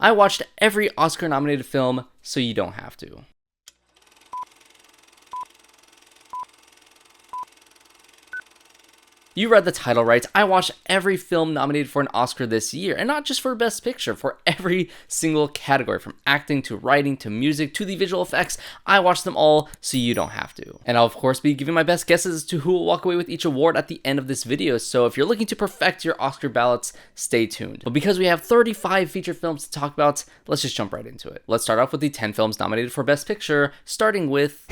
I watched every Oscar-nominated film, so you don't have to. You read the title right. I watched every film nominated for an Oscar this year, and not just for Best Picture, for every single category, from acting to writing to music to the visual effects. I watched them all, so you don't have to. And I'll of course be giving my best guesses as to who will walk away with each award at the end of this video, so if you're looking to perfect your Oscar ballots, stay tuned. But because we have 35 feature films to talk about, let's just jump right into it. Let's start off with the 10 films nominated for Best Picture, starting with...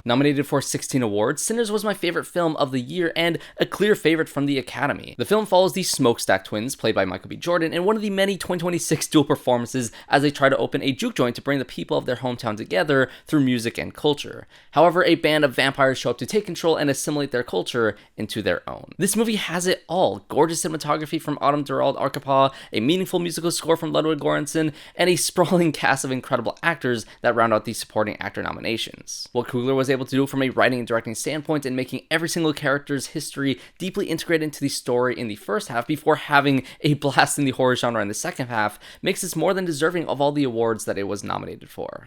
Nominated for 16 awards, Sinners was my favorite film of the year and a clear favorite from the Academy. The film follows the Smokestack twins, played by Michael B. Jordan, in one of the many 2026 dual performances as they try to open a juke joint to bring the people of their hometown together through music and culture. However, a band of vampires show up to take control and assimilate their culture into their own. This movie has it all: gorgeous cinematography from Autumn Durald Arkapaw, a meaningful musical score from Ludwig Göransson, and a sprawling cast of incredible actors that round out the supporting actor nominations. What Coogler was able to do from a writing and directing standpoint in making every single character's history deeply integrated into the story in the first half before having a blast in the horror genre in the second half makes this more than deserving of all the awards that it was nominated for.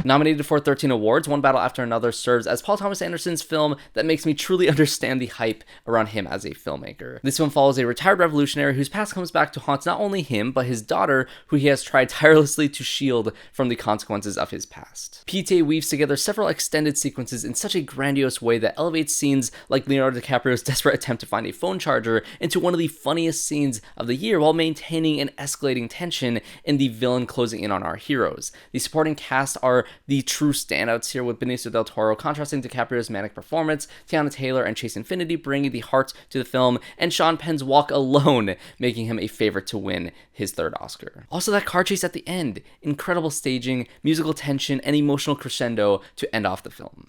Nominated for 13 awards, One Battle After Another serves as Paul Thomas Anderson's film that makes me truly understand the hype around him as a filmmaker. This film follows a retired revolutionary whose past comes back to haunt not only him, but his daughter, who he has tried tirelessly to shield from the consequences of his past. PTA weaves together several extended sequences in such a grandiose way that elevates scenes like Leonardo DiCaprio's desperate attempt to find a phone charger into one of the funniest scenes of the year while maintaining an escalating tension in the villain closing in on our heroes. The supporting cast are the true standouts here, with Benicio del Toro contrasting DiCaprio's manic performance, Tiana Taylor and Chase Infinity bringing the heart to the film, and Sean Penn's walk alone making him a favorite to win his third Oscar. Also, that car chase at the end, incredible staging, musical tension, and emotional crescendo to end off the film.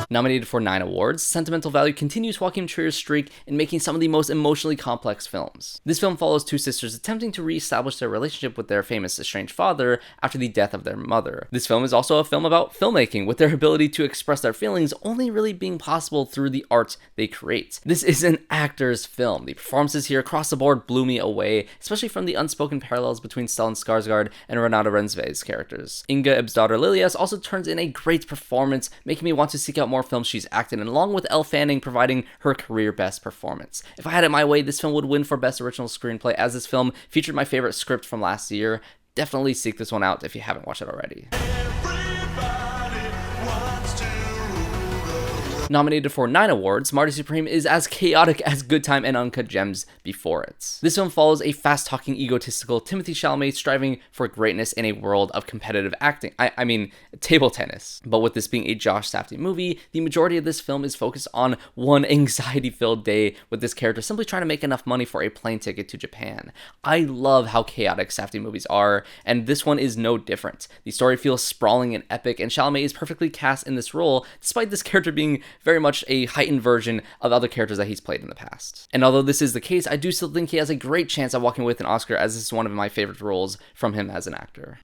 Nominated for 9 awards, Sentimental Value continues Joaquin Trier's streak in making some of the most emotionally complex films. This film follows two sisters attempting to re-establish their relationship with their famous estranged father after the death of their mother. This film is also a film about filmmaking, with their ability to express their feelings only really being possible through the art they create. This is an actor's film. The performances here across the board blew me away, especially from the unspoken parallels between Stellan Skarsgård and Renata Rensve's characters. Inga Ibsdottir Lilias also turns in a great performance, making me want to seek out more films she's acted in, along with Elle Fanning providing her career best performance. If I had it my way, this film would win for Best Original Screenplay, as this film featured my favorite script from last year. Definitely seek this one out if you haven't watched it already. Nominated for 9 awards, Marty Supreme is as chaotic as Good Time and Uncut Gems before it. This film follows a fast-talking, egotistical Timothée Chalamet striving for greatness in a world of competitive acting. I mean, table tennis. But with this being a Josh Safdie movie, the majority of this film is focused on one anxiety-filled day with this character simply trying to make enough money for a plane ticket to Japan. I love how chaotic Safdie movies are, and this one is no different. The story feels sprawling and epic, and Chalamet is perfectly cast in this role, despite this character being very much a heightened version of other characters that he's played in the past. And although this is the case, I do still think he has a great chance at walking away with an Oscar, as this is one of my favorite roles from him as an actor.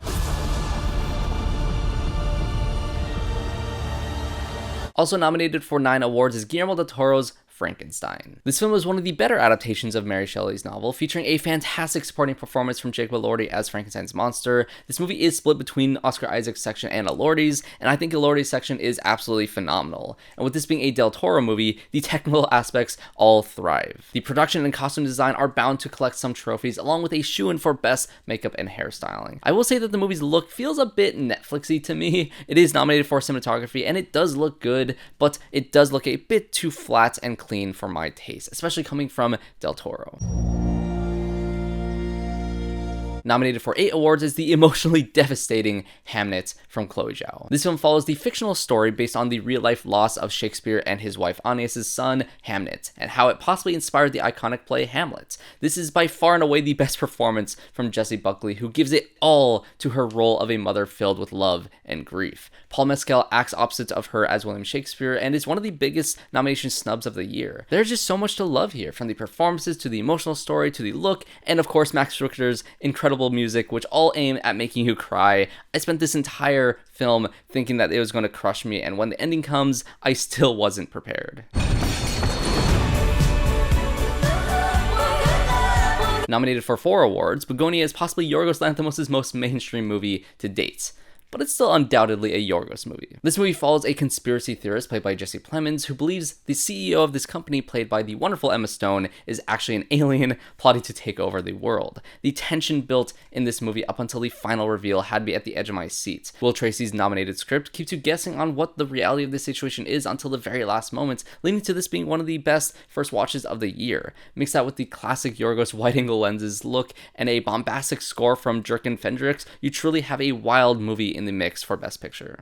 Also nominated for 9 awards is Guillermo del Toro's Frankenstein. This film is one of the better adaptations of Mary Shelley's novel, featuring a fantastic supporting performance from Jacob Elordi as Frankenstein's monster. This movie is split between Oscar Isaac's section and Elordi's, and I think Elordi's section is absolutely phenomenal. And with this being a Del Toro movie, the technical aspects all thrive. The production and costume design are bound to collect some trophies, along with a shoo-in for best makeup and hairstyling. I will say that the movie's look feels a bit Netflixy to me. It is nominated for cinematography, and it does look good, but it does look a bit too flat and clean for my taste, especially coming from Del Toro. Nominated for 8 awards is the emotionally devastating Hamnet from Chloe Zhao. This film follows the fictional story based on the real-life loss of Shakespeare and his wife Agnes's son, Hamnet, and how it possibly inspired the iconic play Hamlet. This is by far and away the best performance from Jessie Buckley, who gives it all to her role of a mother filled with love and grief. Paul Mescal acts opposite of her as William Shakespeare and is one of the biggest nomination snubs of the year. There's just so much to love here, from the performances to the emotional story to the look, and of course Max Richter's incredible incredible music, which all aim at making you cry. I spent this entire film thinking that it was going to crush me, and when the ending comes, I still wasn't prepared. Nominated for 4 awards, Begonia is possibly Yorgos Lanthimos' most mainstream movie to date, but it's still undoubtedly a Yorgos movie. This movie follows a conspiracy theorist played by Jesse Plemons who believes the CEO of this company, played by the wonderful Emma Stone, is actually an alien plotting to take over the world. The tension built in this movie up until the final reveal had me at the edge of my seat. Will Tracy's nominated script keeps you guessing on what the reality of this situation is until the very last moments, leading to this being one of the best first watches of the year. Mix that with the classic Yorgos wide-angle lenses look and a bombastic score from Jurgen Fendrix, you truly have a wild movie in the mix for Best Picture.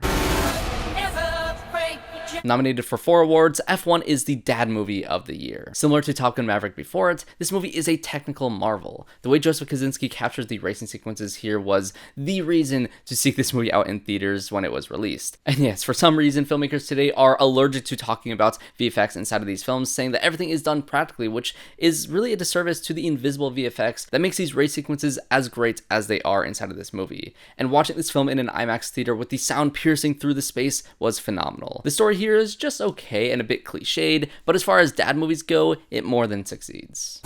Nominated for 4 awards, F1 is the dad movie of the year. Similar to Top Gun Maverick before it, this movie is a technical marvel. The way Joseph Kosinski captures the racing sequences here was the reason to seek this movie out in theaters when it was released. And yes, for some reason, filmmakers today are allergic to talking about VFX inside of these films, saying that everything is done practically, which is really a disservice to the invisible VFX that makes these race sequences as great as they are inside of this movie. And watching this film in an IMAX theater with the sound piercing through the space was phenomenal. The story here is just okay and a bit cliched, but as far as dad movies go, it more than succeeds.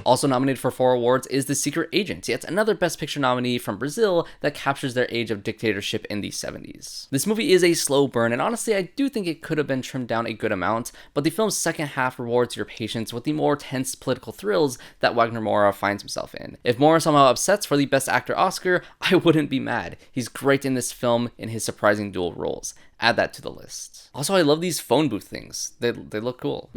Also nominated for 4 awards is The Secret Agent, yet another Best Picture nominee from Brazil that captures their age of dictatorship in the 70s. This movie is a slow burn, and honestly I do think it could have been trimmed down a good amount, but the film's second half rewards your patience with the more tense political thrills that Wagner Moura finds himself in. If Moura somehow upsets for the Best Actor Oscar, I wouldn't be mad. He's great in this film in his surprising dual roles. Add that to the list. Also, I love these phone booth things. They look cool.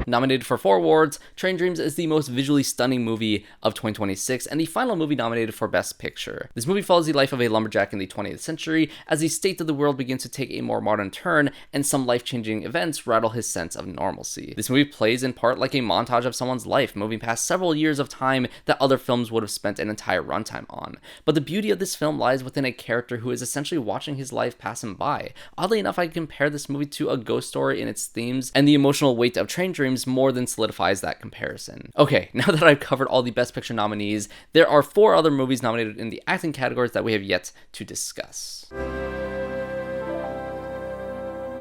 Nominated for 4 awards, Train Dreams is the most visually stunning movie of 2026 and the final movie nominated for Best Picture. This movie follows the life of a lumberjack in the 20th century as the state of the world begins to take a more modern turn and some life-changing events rattle his sense of normalcy. This movie plays in part like a montage of someone's life, moving past several years of time that other films would have spent an entire runtime on. But the beauty of this film lies within a character who is essentially watching his life pass him by. Oddly enough, I compare this movie to a ghost story in its themes, and the emotional weight of Train Dreams more than solidifies that comparison. Okay, now that I've covered all the Best Picture nominees, there are 4 other movies nominated in the acting categories that we have yet to discuss.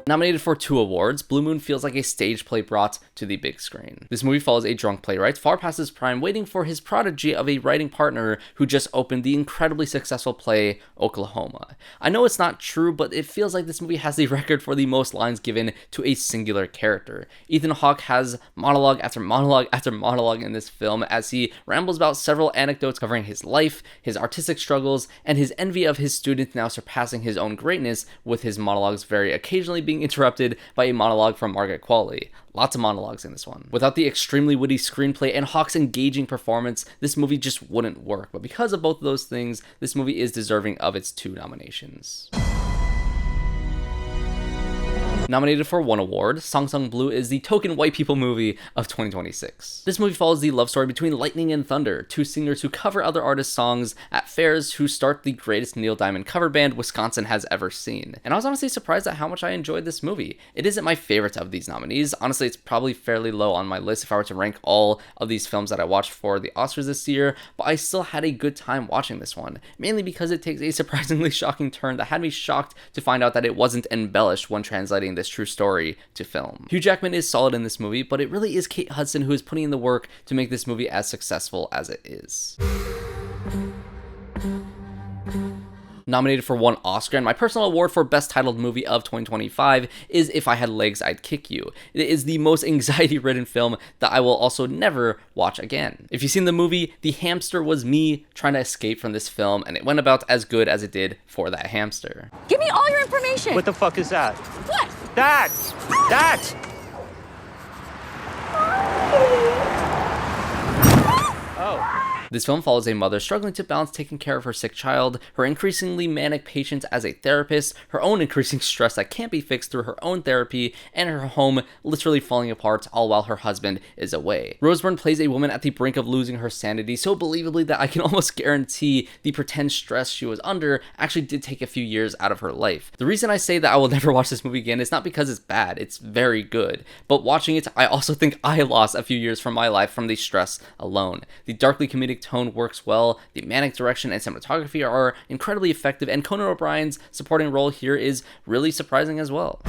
Nominated for 2 awards, Blue Moon feels like a stage play brought to the big screen. This movie follows a drunk playwright far past his prime, waiting for his prodigy of a writing partner who just opened the incredibly successful play Oklahoma. I know it's not true, but it feels like this movie has the record for the most lines given to a singular character. Ethan Hawke has monologue after monologue after monologue in this film as he rambles about several anecdotes covering his life, his artistic struggles, and his envy of his students now surpassing his own greatness, with his monologues very occasionally being interrupted by a monologue from Margaret Qualley. Lots of monologues in this one. Without the extremely witty screenplay and Hawke's engaging performance, this movie just wouldn't work. But because of both of those things, this movie is deserving of its 2 nominations. Nominated for 1 award, Song Sung Blue is the token white people movie of 2026. This movie follows the love story between Lightning and Thunder, 2 singers who cover other artists' songs at fairs who start the greatest Neil Diamond cover band Wisconsin has ever seen. And I was honestly surprised at how much I enjoyed this movie. It isn't my favorite of these nominees. Honestly, it's probably fairly low on my list if I were to rank all of these films that I watched for the Oscars this year, but I still had a good time watching this one, mainly because it takes a surprisingly shocking turn that had me shocked to find out that it wasn't embellished when translating this true story to film. Hugh Jackman is solid in this movie, but it really is Kate Hudson who is putting in the work to make this movie as successful as it is. Nominated for 1 Oscar, and my personal award for Best Titled Movie of 2025 is If I Had Legs, I'd Kick You. It is the most anxiety-ridden film that I will also never watch again. If you've seen the movie, the hamster was me trying to escape from this film, and it went about as good as it did for that hamster. Give me all your information! What the fuck is that? What? That! Oh. This film follows a mother struggling to balance taking care of her sick child, her increasingly manic patients as a therapist, her own increasing stress that can't be fixed through her own therapy, and her home literally falling apart all while her husband is away. Rose Byrne plays a woman at the brink of losing her sanity so believably that I can almost guarantee the pretend stress she was under actually did take a few years out of her life. The reason I say that I will never watch this movie again is not because it's bad, it's very good, but watching it, I also think I lost a few years from my life from the stress alone. The darkly comedic tone works well, the manic direction and cinematography are incredibly effective, and Conan O'Brien's supporting role here is really surprising as well.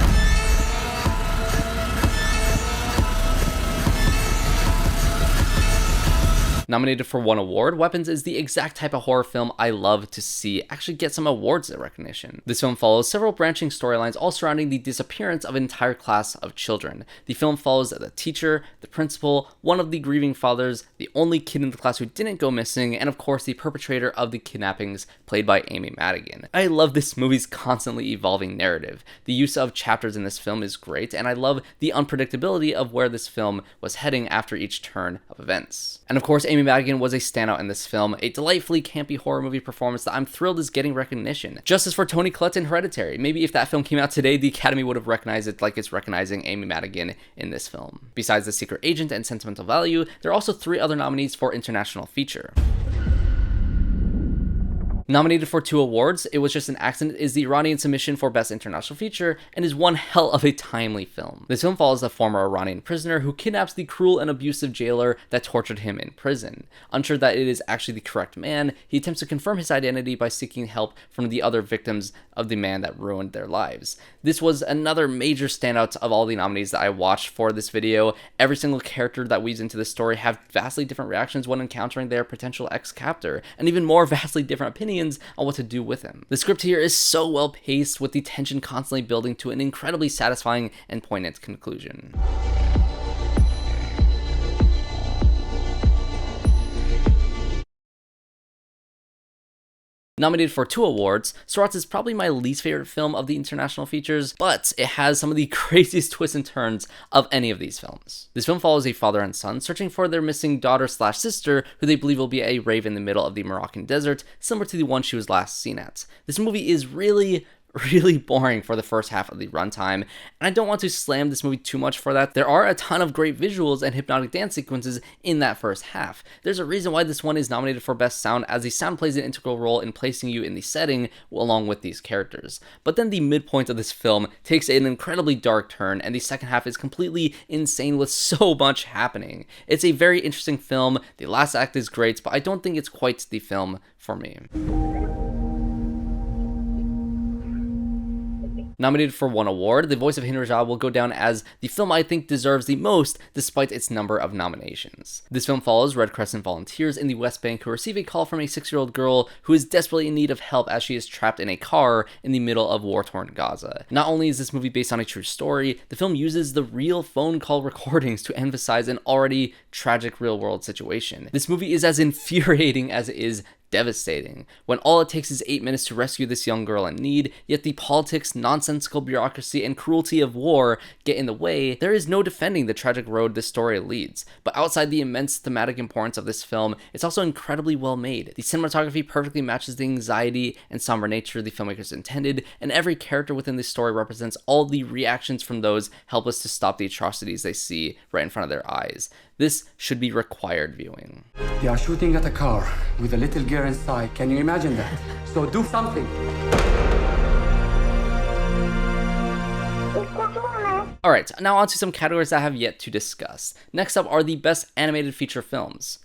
Nominated for one award, Weapons is the exact type of horror film I love to see actually get some awards recognition. This film follows several branching storylines all surrounding the disappearance of an entire class of children. The film follows the teacher, the principal, one of the grieving fathers, the only kid in the class who didn't go missing, and of course the perpetrator of the kidnappings, played by Amy Madigan. I love this movie's constantly evolving narrative. The use of chapters in this film is great, and I love the unpredictability of where this film was heading after each turn of events. And of course, Amy Madigan was a standout in this film, a delightfully campy horror movie performance that I'm thrilled is getting recognition. Justice for Toni Collette in Hereditary. Maybe if that film came out today, the Academy would have recognized it like it's recognizing Amy Madigan in this film. Besides The Secret Agent and Sentimental Value, there are also 3 other nominees for International Feature. Nominated for 2 awards, It Was Just an Accident is the Iranian submission for Best International Feature and is one hell of a timely film. This film follows a former Iranian prisoner who kidnaps the cruel and abusive jailer that tortured him in prison. Unsure that it is actually the correct man, he attempts to confirm his identity by seeking help from the other victims of the man that ruined their lives. This was another major standout of all the nominees that I watched for this video. Every single character that weaves into this story have vastly different reactions when encountering their potential ex-captor, and even more vastly different opinions on what to do with him. The script here is so well paced, with the tension constantly building to an incredibly satisfying and poignant conclusion. Nominated for 2 awards, Sorats is probably my least favorite film of the international features, but it has some of the craziest twists and turns of any of these films. This film follows a father and son searching for their missing daughter/sister, who they believe will be a rave in the middle of the Moroccan desert, similar to the one she was last seen at. This movie is really boring for the first half of the runtime, and I don't want to slam this movie too much for that. There are a ton of great visuals and hypnotic dance sequences in that first half. There's a reason why this one is nominated for Best Sound, as the sound plays an integral role in placing you in the setting along with these characters. But then the midpoint of this film takes an incredibly dark turn, and the second half is completely insane with so much happening. It's a very interesting film, the last act is great, but I don't think it's quite the film for me. Nominated for 1 award, The Voice of Henry Rajah will go down as the film I think deserves the most despite its number of nominations. This film follows Red Crescent volunteers in the West Bank who receive a call from a 6-year-old girl who is desperately in need of help as she is trapped in a car in the middle of war-torn Gaza. Not only is this movie based on a true story, the film uses the real phone call recordings to emphasize an already tragic real-world situation. This movie is as infuriating as it is devastating, when all it takes is 8 minutes to rescue this young girl in need, yet the politics, nonsensical bureaucracy, and cruelty of war get in the way. There is no defending the tragic road this story leads. But outside the immense thematic importance of this film, it's also incredibly well made. The cinematography perfectly matches the anxiety and somber nature the filmmakers intended, and every character within this story represents all the reactions from those helpless to stop the atrocities they see right in front of their eyes. This should be required viewing. They are shooting at a car with a little girl inside. Can you imagine that? So do something. Alright, now on to some categories I have yet to discuss. Next up are the Best Animated Feature Films.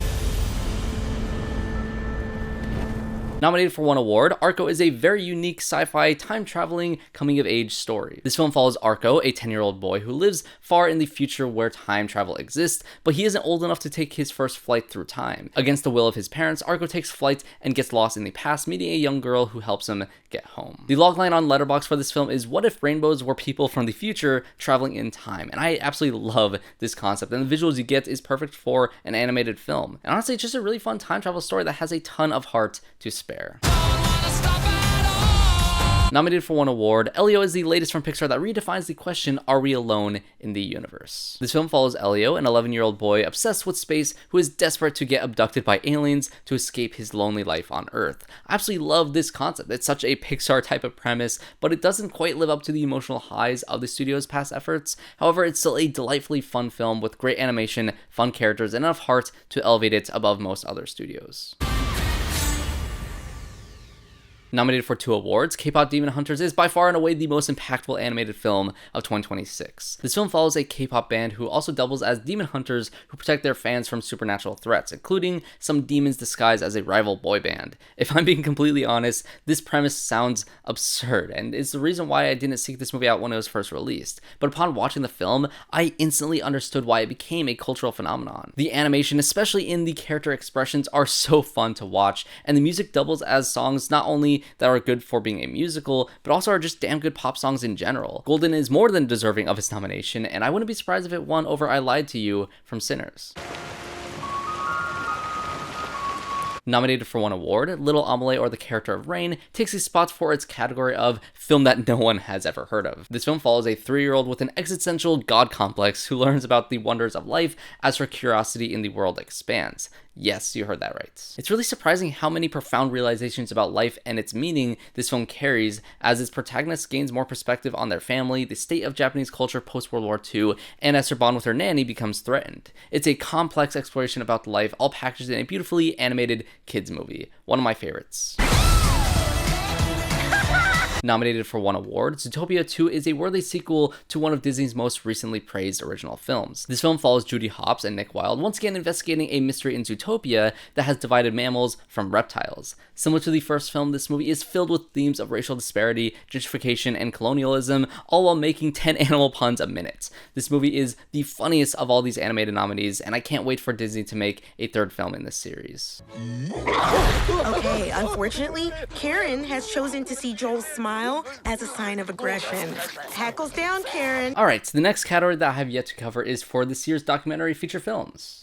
Nominated for 1 award, Arco is a very unique sci-fi time-traveling coming-of-age story. This film follows Arco, a 10-year-old boy who lives far in the future where time travel exists, but he isn't old enough to take his first flight through time. Against the will of his parents, Arco takes flight and gets lost in the past, meeting a young girl who helps him get home. The logline on Letterboxd for this film is, "What if rainbows were people from the future traveling in time?" And I absolutely love this concept, and the visuals you get is perfect for an animated film. And honestly, it's just a really fun time travel story that has a ton of heart to spare. Nominated for one award, Elio is the latest from Pixar that redefines the question, are we alone in the universe? This film follows Elio, an 11-year-old boy obsessed with space who is desperate to get abducted by aliens to escape his lonely life on Earth. I absolutely love this concept. It's such a Pixar type of premise, but it doesn't quite live up to the emotional highs of the studio's past efforts. However, it's still a delightfully fun film with great animation, fun characters, and enough heart to elevate it above most other studios. Nominated for 2 awards, K-pop Demon Hunters is by far and away the most impactful animated film of 2026. This film follows a K-pop band who also doubles as demon hunters who protect their fans from supernatural threats, including some demons disguised as a rival boy band. If I'm being completely honest, this premise sounds absurd, and it's the reason why I didn't seek this movie out when it was first released. But upon watching the film, I instantly understood why it became a cultural phenomenon. The animation, especially in the character expressions, are so fun to watch, and the music doubles as songs not only that are good for being a musical, but also are just damn good pop songs in general. Golden is more than deserving of its nomination, and I wouldn't be surprised if it won over I Lied to You from Sinners. Nominated for 1 award, Little Amelie or the Character of Rain takes a spot for its category of film that no one has ever heard of. This film follows a 3-year-old with an existential god complex who learns about the wonders of life as her curiosity in the world expands. Yes, you heard that right. It's really surprising how many profound realizations about life and its meaning this film carries, as its protagonist gains more perspective on their family, the state of Japanese culture post-World War II, and as her bond with her nanny becomes threatened. It's a complex exploration about life, all packaged in a beautifully animated kids movie. One of my favorites. Nominated for 1 award, Zootopia 2 is a worthy sequel to one of Disney's most recently praised original films. This film follows Judy Hopps and Nick Wilde once again investigating a mystery in Zootopia that has divided mammals from reptiles. Similar to the first film, this movie is filled with themes of racial disparity, gentrification, and colonialism, all while making 10 animal puns a minute. This movie is the funniest of all these animated nominees, and I can't wait for Disney to make a 3rd film in this series. Okay, unfortunately, Karen has chosen to see Joel's smile as a sign of aggression. Hackles down, Karen. Alright, the next category that I have yet to cover is for this year's documentary feature films.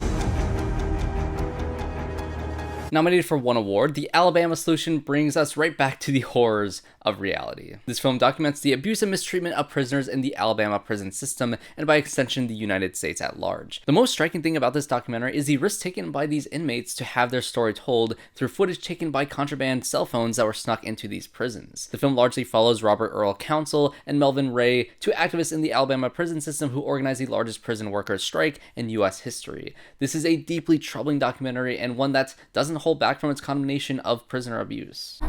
Nominated for 1 award, The Alabama Solution brings us right back to the horrors of reality. This film documents the abuse and mistreatment of prisoners in the Alabama prison system, and by extension, the United States at large. The most striking thing about this documentary is the risk taken by these inmates to have their story told through footage taken by contraband cell phones that were snuck into these prisons. The film largely follows Robert Earl Council and Melvin Ray, 2 activists in the Alabama prison system who organized the largest prison workers' strike in U.S. history. This is a deeply troubling documentary, and one that doesn't hold back from its condemnation of prisoner abuse.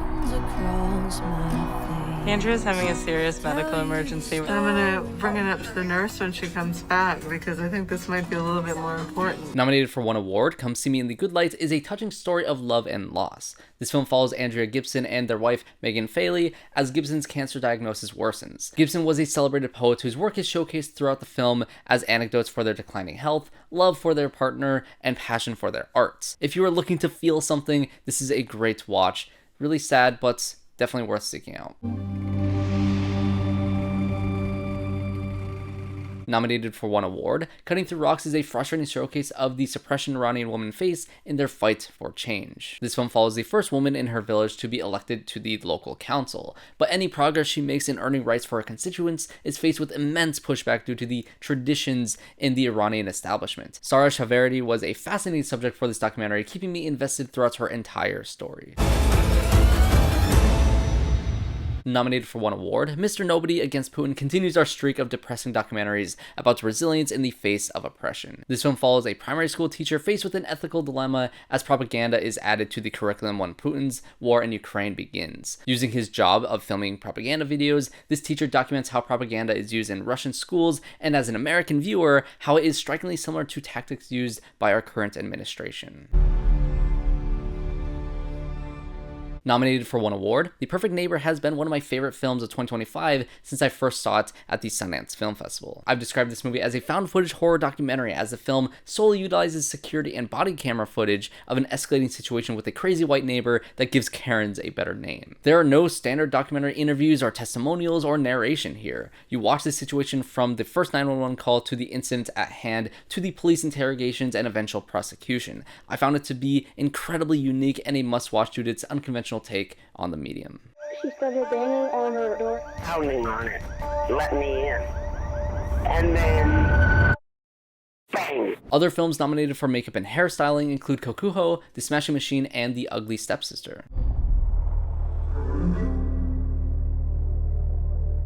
Andrea's having a serious medical emergency. I'm gonna bring it up to the nurse when she comes back because I think this might be a little bit more important. Nominated for 1 award, Come See Me in the Good Light is a touching story of love and loss. This film follows Andrea Gibson and their wife Megan Faley as Gibson's cancer diagnosis worsens. Gibson was a celebrated poet whose work is showcased throughout the film as anecdotes for their declining health, love for their partner, and passion for their art. If you are looking to feel something, this is a great watch. Really sad, but definitely worth seeking out. Nominated for 1 award, Cutting Through Rocks is a frustrating showcase of the suppression Iranian women face in their fight for change. This film follows the first woman in her village to be elected to the local council, but any progress she makes in earning rights for her constituents is faced with immense pushback due to the traditions in the Iranian establishment. Sarah Shaverdi was a fascinating subject for this documentary, keeping me invested throughout her entire story. Nominated for 1 award, Mr. Nobody Against Putin continues our streak of depressing documentaries about resilience in the face of oppression. This film follows a primary school teacher faced with an ethical dilemma as propaganda is added to the curriculum when Putin's war in Ukraine begins. Using his job of filming propaganda videos, this teacher documents how propaganda is used in Russian schools, and as an American viewer, how it is strikingly similar to tactics used by our current administration. Nominated for 1 award, The Perfect Neighbor has been one of my favorite films of 2025 since I first saw it at the Sundance Film Festival. I've described this movie as a found footage horror documentary, as the film solely utilizes security and body camera footage of an escalating situation with a crazy white neighbor that gives Karens a better name. There are no standard documentary interviews or testimonials or narration here. You watch the situation from the first 911 call to the incident at hand to the police interrogations and eventual prosecution. I found it to be incredibly unique and a must-watch due to its unconventional take on the medium. She started banging on her door. Pounding on it. Let me in. And then... bang! Other films nominated for makeup and hairstyling include Kokuho, The Smashing Machine, and The Ugly Stepsister.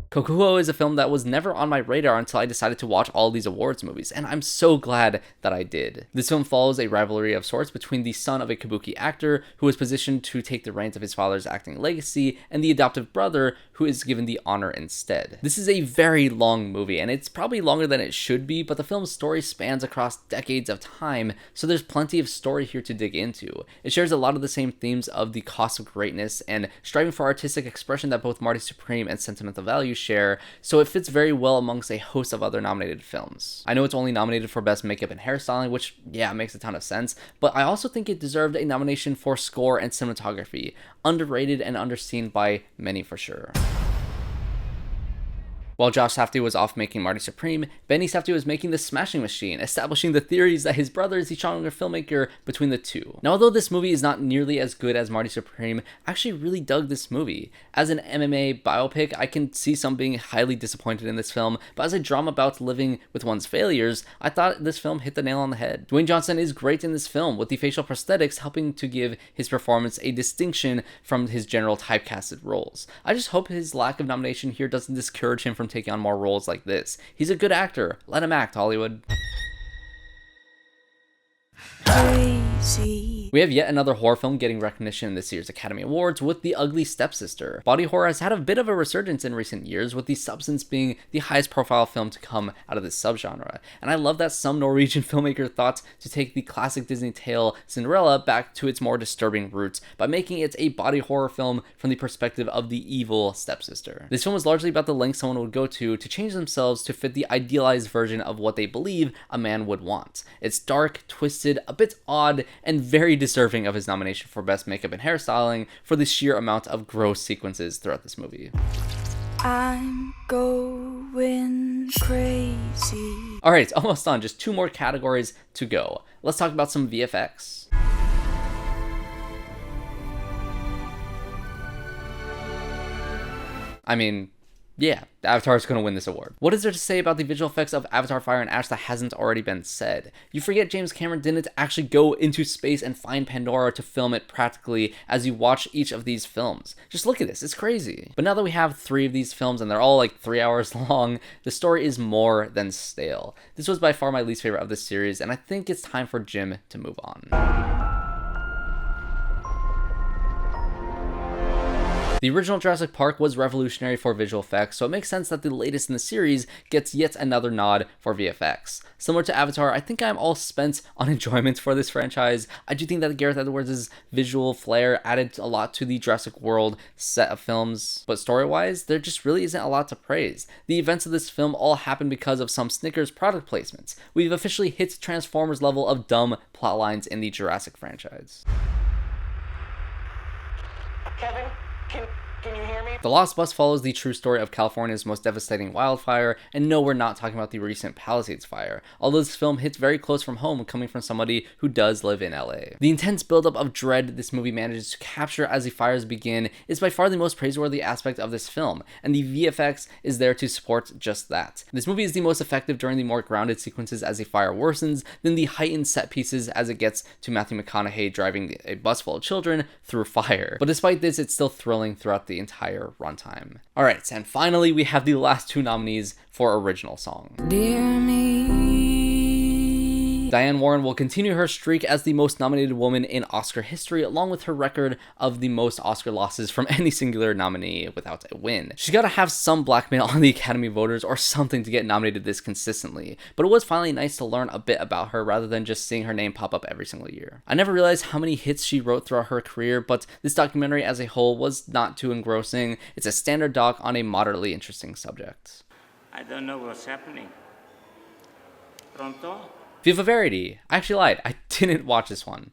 Kokuho is a film that was never on my radar until I decided to watch all these awards movies, and I'm so glad that I did. This film follows a rivalry of sorts between the son of a kabuki actor, who is positioned to take the reins of his father's acting legacy, and the adoptive brother, who is given the honor instead. This is a very long movie, and it's probably longer than it should be, but the film's story spans across decades of time, so there's plenty of story here to dig into. It shares a lot of the same themes of the cost of greatness and striving for artistic expression that both Marty Supreme and Sentimental Value share, so it fits very well amongst a host of other nominated films. I know it's only nominated for Best Makeup and Hairstyling, which, yeah, makes a ton of sense, but I also think it deserved a nomination for score and cinematography, underrated and underseen by many for sure. While Josh Safdie was off making Marty Supreme, Benny Safdie was making The Smashing Machine, establishing the theories that his brother is the stronger filmmaker between the two. Now, although this movie is not nearly as good as Marty Supreme, I actually really dug this movie. As an MMA biopic, I can see some being highly disappointed in this film, but as a drama about living with one's failures, I thought this film hit the nail on the head. Dwayne Johnson is great in this film, with the facial prosthetics helping to give his performance a distinction from his general typecasted roles. I just hope his lack of nomination here doesn't discourage him from taking on more roles like this. He's a good actor. Let him act, Hollywood. Crazy. We have yet another horror film getting recognition in this year's Academy Awards with The Ugly Stepsister. Body horror has had a bit of a resurgence in recent years, with The Substance being the highest profile film to come out of this subgenre. And I love that some Norwegian filmmaker thought to take the classic Disney tale Cinderella back to its more disturbing roots by making it a body horror film from the perspective of the evil stepsister. This film is largely about the lengths someone would go to change themselves to fit the idealized version of what they believe a man would want. It's dark, twisted, a bit odd, and very deserving of his nomination for Best Makeup and Hairstyling for the sheer amount of gross sequences throughout this movie. I'm going crazy. Alright, almost done. Just 2 more categories to go. Let's talk about some VFX. I mean, yeah, Avatar is going to win this award. What is there to say about the visual effects of Avatar Fire and Ash that hasn't already been said? You forget James Cameron didn't actually go into space and find Pandora to film it practically as you watch each of these films. Just look at this, it's crazy. But now that we have 3 of these films and they're all like 3 hours long, the story is more than stale. This was by far my least favorite of the series, and I think it's time for Jim to move on. The original Jurassic Park was revolutionary for visual effects, so it makes sense that the latest in the series gets yet another nod for VFX. Similar to Avatar, I think I'm all spent on enjoyment for this franchise. I do think that Gareth Edwards' visual flair added a lot to the Jurassic World set of films, but story-wise, there just really isn't a lot to praise. The events of this film all happen because of some Snickers product placements. We've officially hit Transformers level of dumb plot lines in the Jurassic franchise. Kevin? Can you hear me? The Lost Bus follows the true story of California's most devastating wildfire, and no, we're not talking about the recent Palisades fire, although this film hits very close from home coming from somebody who does live in LA. The intense buildup of dread this movie manages to capture as the fires begin is by far the most praiseworthy aspect of this film, and the VFX is there to support just that. This movie is the most effective during the more grounded sequences as the fire worsens, than the heightened set pieces as it gets to Matthew McConaughey driving a bus full of children through fire. But despite this, it's still thrilling throughout the entire runtime. Alright, and finally we have the last 2 nominees for original song. Dear me. Diane Warren will continue her streak as the most nominated woman in Oscar history, along with her record of the most Oscar losses from any singular nominee without a win. She's got to have some blackmail on the Academy voters or something to get nominated this consistently, but it was finally nice to learn a bit about her rather than just seeing her name pop up every single year. I never realized how many hits she wrote throughout her career, but this documentary as a whole was not too engrossing. It's a standard doc on a moderately interesting subject. I don't know what's happening. Pronto? Viva Verity. I actually lied. I didn't watch this one.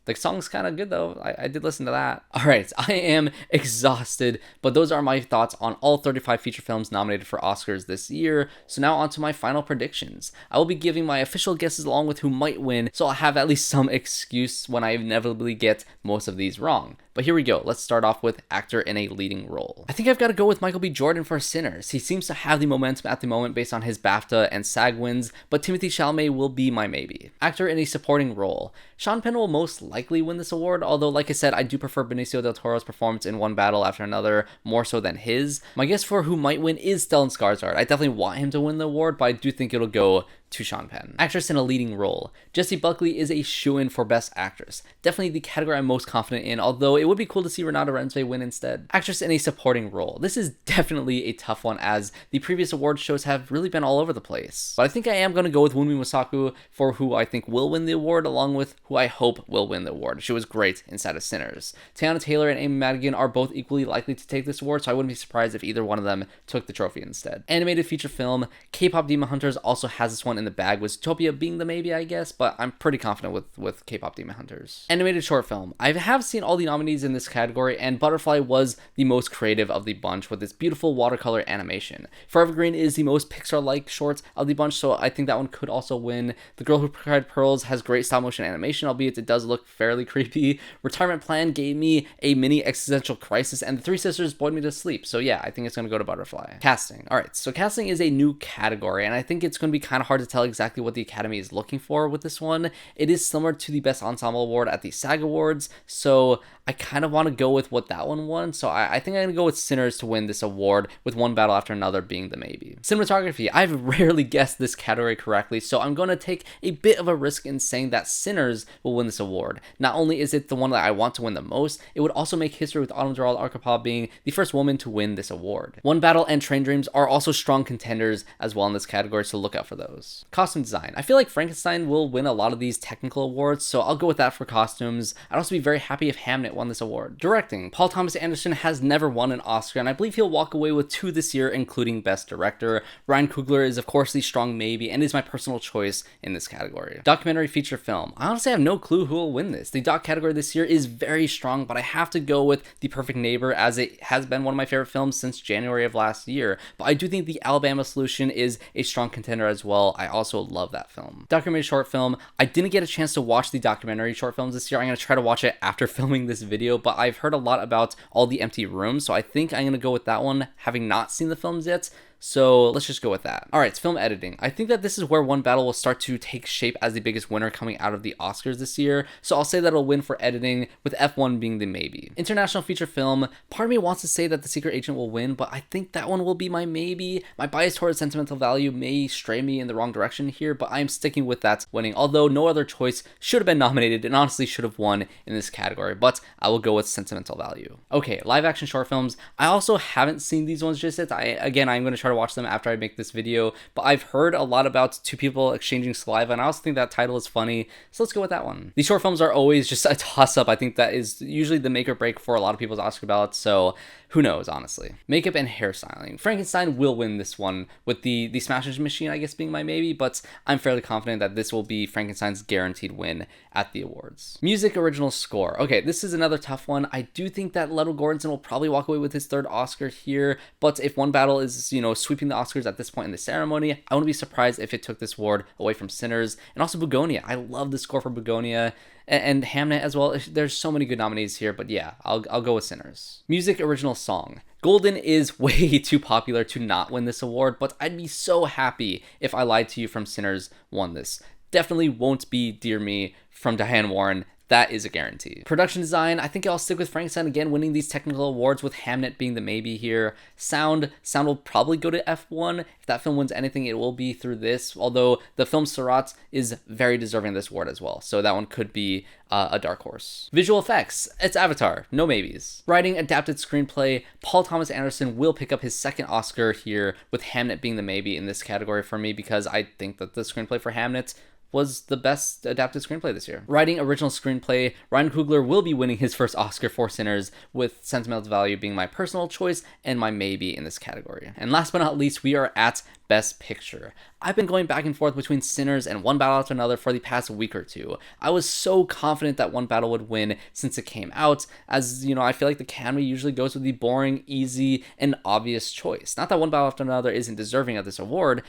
The song's kind of good though. I did listen to that. Alright, I am exhausted, but those are my thoughts on all 35 feature films nominated for Oscars this year. So now on to my final predictions. I will be giving my official guesses along with who might win, so I'll have at least some excuse when I inevitably get most of these wrong. But here we go. Let's start off with actor in a leading role. I think I've got to go with Michael B. Jordan for Sinners. He seems to have the momentum at the moment based on his BAFTA and SAG wins, but Timothée Chalamet will be my maybe. Actor in a supporting role. Sean Penn will most likely win this award, although like I said, I do prefer Benicio del Toro's performance in One Battle After Another more so than his. My guess for who might win is Stellan Skarsgård. I definitely want him to win the award, but I do think it'll go to Sean Penn. Actress in a leading role. Jessie Buckley is a shoo-in for Best Actress. Definitely the category I'm most confident in, although it would be cool to see Renata Rensway win instead. Actress in a supporting role. This is definitely a tough one, as the previous award shows have really been all over the place. But I think I am going to go with Wunmi Mosaku for who I think will win the award, along with who I hope will win the award. She was great inside of Sinners. Tiana Taylor and Amy Madigan are both equally likely to take this award, so I wouldn't be surprised if either one of them took the trophy instead. Animated feature film. K-pop Demon Hunters also has this one in the bag, with Zootopia being the maybe, I guess, but I'm pretty confident with K-pop Demon Hunters. Animated short film. I have seen all the nominees in this category, and Butterfly was the most creative of the bunch with its beautiful watercolor animation. Forever Green is the most Pixar-like short of the bunch, so I think that one could also win. The Girl Who Cried Pearls has great stop-motion animation, albeit it does look fairly creepy. Retirement Plan gave me a mini existential crisis, and The Three Sisters bored me to sleep, so yeah, I think it's going to go to Butterfly. Casting. Alright, so casting is a new category, and I think it's going to be kind of hard to tell exactly what the Academy is looking for with this one. It is similar to the Best Ensemble Award at the SAG Awards, so I kind of want to go with what that one won, so I think I'm going to go with Sinners to win this award, with One Battle After Another being the maybe. Cinematography. I've rarely guessed this category correctly, so I'm going to take a bit of a risk in saying that Sinners will win this award. Not only is it the one that I want to win the most, it would also make history with Autumn Doral Arkapaw being the first woman to win this award. One Battle and Train Dreams are also strong contenders as well in this category, so look out for those. Costume design. I feel like Frankenstein will win a lot of these technical awards, so I'll go with that for costumes. I'd also be very happy if Hamnet won this award. Directing. Paul Thomas Anderson has never won an Oscar, and I believe he'll walk away with 2 this year, including Best Director. Ryan Coogler is of course the strong maybe, and is my personal choice in this category. Documentary feature film. I honestly have no clue who will win this. The doc category this year is very strong, but I have to go with The Perfect Neighbor, as it has been one of my favorite films since January of last year. But I do think The Alabama Solution is a strong contender as well. I also love that film. Documentary short film. I didn't get a chance to watch the documentary short films this year. I'm going to try to watch it after filming this video, but I've heard a lot about All the Empty Rooms, so I think I'm going to go with that one, having not seen the films yet. So let's just go with that. All right, it's film editing. I think that this is where One Battle will start to take shape as the biggest winner coming out of the Oscars this year. So I'll say that it'll win for editing, with F1 being the maybe. International feature film. Part of me wants to say that The Secret Agent will win, but I think that one will be my maybe. My bias towards sentimental value may stray me in the wrong direction here, but I'm sticking with that winning, although no other choice should have been nominated and honestly should have won in this category, but I will go with sentimental value. Okay, live action short films. I also haven't seen these ones just yet. I'm going to try to watch them after I make this video, but I've heard a lot about 2 people exchanging saliva, and I also think that title is funny, so let's go with that one. These short films are always just a toss-up. I think that is usually the make or break for a lot of people's Oscar ballots, so who knows, honestly. Makeup and hairstyling. Frankenstein will win this one, with the Smash Machine, I guess, being my maybe, but I'm fairly confident that this will be Frankenstein's guaranteed win at the awards. Music original score. Okay, this is another tough one. I do think that Leto Gordonson will probably walk away with his 3rd Oscar here, but if One Battle is, sweeping the Oscars at this point in the ceremony, I wouldn't be surprised if it took this award away from Sinners, and also Begonia. I love the score for Begonia, and Hamnet as well. There's so many good nominees here, but yeah, I'll go with Sinners. Music original song. Golden is way too popular to not win this award, but I'd be so happy if I Lied to You from Sinners won this. Definitely won't be Dear Me from Diane Warren. That is a guarantee. Production design, I think I'll stick with Frankenstein again, winning these technical awards, with Hamnet being the maybe here. Sound will probably go to F1. If that film wins anything, it will be through this, although the film Surat is very deserving of this award as well, so that one could be a dark horse. Visual effects, it's Avatar, no maybes. Writing, adapted screenplay, Paul Thomas Anderson will pick up his 2nd Oscar here, with Hamnet being the maybe in this category for me, because I think that the screenplay for Hamnet was the best adapted screenplay this year. Writing original screenplay, Ryan Coogler will be winning his first Oscar for Sinners, with Sentimental Value being my personal choice and my maybe in this category. And last but not least, we are at Best Picture. I've been going back and forth between Sinners and One Battle After Another for the past week or two. I was so confident that One Battle would win since it came out, as, you know, I feel like the Academy usually goes with the boring, easy, and obvious choice. Not that One Battle After Another isn't deserving of this award,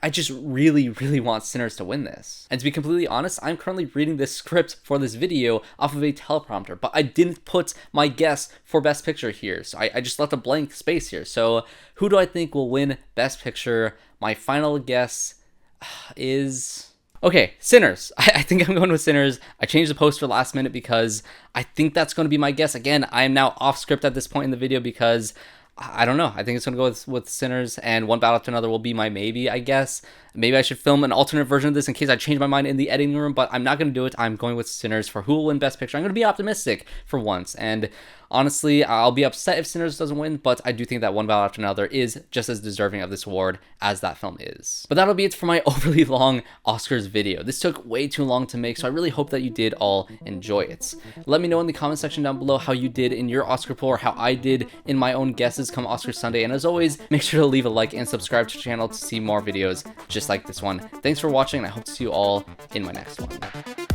I just really, really want Sinners to win this. And to be completely honest, I'm currently reading this script for this video off of a teleprompter, but I didn't put my guess for Best Picture here, so I just left a blank space here. So who do I think will win Best Picture? My final guess is... Okay, Sinners. I think I'm going with Sinners. I changed the poster last minute because I think that's going to be my guess. Again, I am now off script at this point in the video because I don't know. I think it's going to go with Sinners, and One Battle After Another will be my maybe, I guess. Maybe I should film an alternate version of this in case I change my mind in the editing room, but I'm not going to do it. I'm going with Sinners for who will win Best Picture. I'm going to be optimistic for once, and honestly, I'll be upset if Sinners doesn't win, but I do think that One Battle After Another is just as deserving of this award as that film is. But that'll be it for my overly long Oscars video. This took way too long to make, so I really hope that you did all enjoy it. Let me know in the comment section down below how you did in your Oscar poll or how I did in my own guesses come Oscar Sunday, and as always, make sure to leave a like and subscribe to the channel to see more videos just like this one. Thanks for watching, and I hope to see you all in my next one.